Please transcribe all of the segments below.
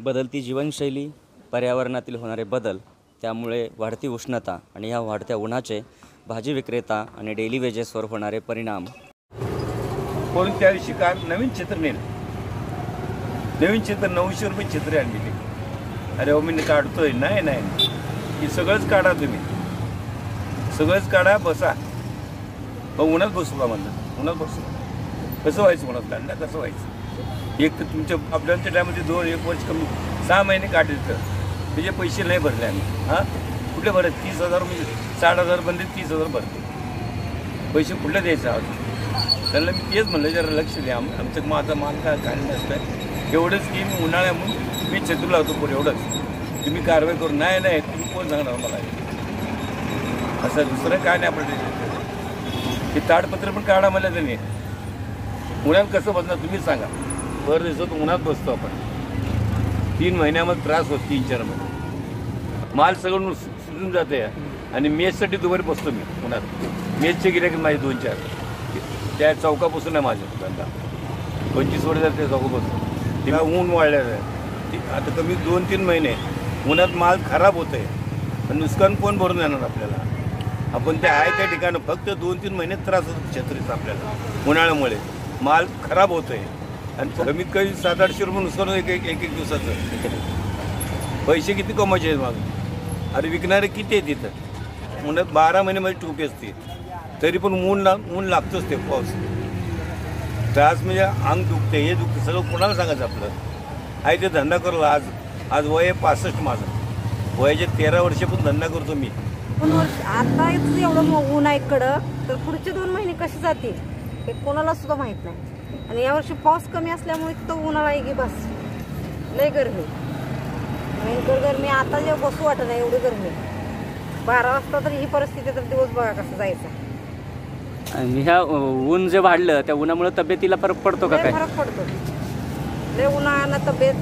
बदलती जीवनशैली, पर्यावरणातील होणारे बदल, त्यामुळे वाढती उष्णता आणि ह्या वाढत्या उन्हाचे भाजी विक्रेता आणि डेली वेजेसवर होणारे परिणाम. कोण त्या दिवशी काय नवीन चित्र नेलं, नवीन चित्र 900 रुपये चित्र आणली. अरे हो मी काढतोय, नाही नाही हे सगळंच काढा, तुम्ही सगळंच काढा, बसा. मग उन्हात बसू का म्हणलं, उन्हात बसू कसं व्हायचं, उन्हात काढला कसं व्हायचं. एक तर तुमच्या आपल्याच्या टायमध्ये 2-1 वर्ष कमी 6 महिने काढले तर त्याचे पैसे नाही भरले आम्ही. हां कुठले भरत 30,000 म्हणजे 60,000 बनले, 30,000 भरते. पैसे कुठले द्यायचे आहोत त्यांना. मी तेच म्हणलं जरा लक्ष द्या, आमचं माझा मान काय नसतं एवढंच की मी उन्हाळ्या म्हणून मी छत्री लावतो पोर, एवढंच. तुम्ही कारवाई करू, नाही नाही तुम्ही कोण सांगणार मला असं, दुसरं काय नाही आपलं. हे ताडपत्र पण काढा मला त्यांनी. उन्हात कसं बसणार तुम्हीच सांगा. भर दिवसात उन्हात बसतो आपण, 3 महिन्यामध्ये त्रास होतो, 3-4 महिने माल सगळं सुटून जाते. आणि मेससाठी दुपारी बसतो मी उन्हात. मेसचे गिऱ्हाईक माझे 2-4 त्या चौकापासून आहे माझं धंदा. 25 वर्ष झाले त्या चौकापासून. तेव्हा ऊन वाढलेलं आहे. आता कमी 2-3 महिने उन्हात माल खराब होत आहे, पण नुकसान कोण भरून येणार आपल्याला. आपण ते आहे त्या ठिकाणी फक्त 2-3 महिने त्रास होतो छत्रीचा आपल्याला उन्हाळ्यामुळे. माल खराब होत आहे आणि कमीत कमी 700-800 रुपये नुकसान होतं एक दिवसाचं. पैसे किती कमायचे आहेत मग. अरे विकणारे किती आहेत तिथं. उन्हात 12 महिन्यामध्ये टोपी असते, तरी पण ऊन लागतोच ते पाऊस. त्रास म्हणजे अंग दुखते, हे दुखते, सगळं कोणाला सांगायचं आपलं. आहे ते धंदा करू. आज वय आहे 65 माझं. वयाचे 13 वर्षापासून धंदा करतो मी. 2 वर्ष आता एवढं ऊन आहे कडक, तर पुढचे 2 महिने कसे जातील हे कोणाला सुद्धा माहीत नाही. आणि यावर्षी पाऊस कमी असल्यामुळे तो उन्हाळा आहे की बस लय गरमी, भयंकर गरमी. आता जे बसू वाटत नाही एवढी गरमी. 12 वाजता तर ही परिस्थिती, तर दिवस बघा कसं जायचं. आणि ह्या ऊन जे वाढलं त्या उन्हामुळे तब्येतीला फरक पडतो का काय? फरक पडतो लय उन्हाळ्यानं. तब्येत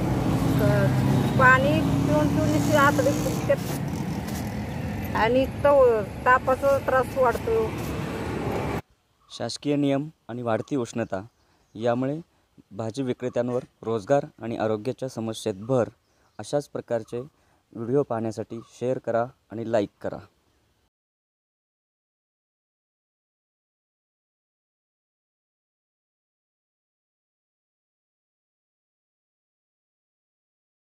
पाणी पिऊन आता आणि तापाचा त्रास वाढतो. शासकीय नियम आणि वाढती उष्णता यामुळे भाजी विक्रेत्यांवर रोजगार आणि आरोग्याच्या समस्येत भर. अशाच प्रकारचे व्हिडिओ पाहण्यासाठी शेअर करा आणि लाईक करा.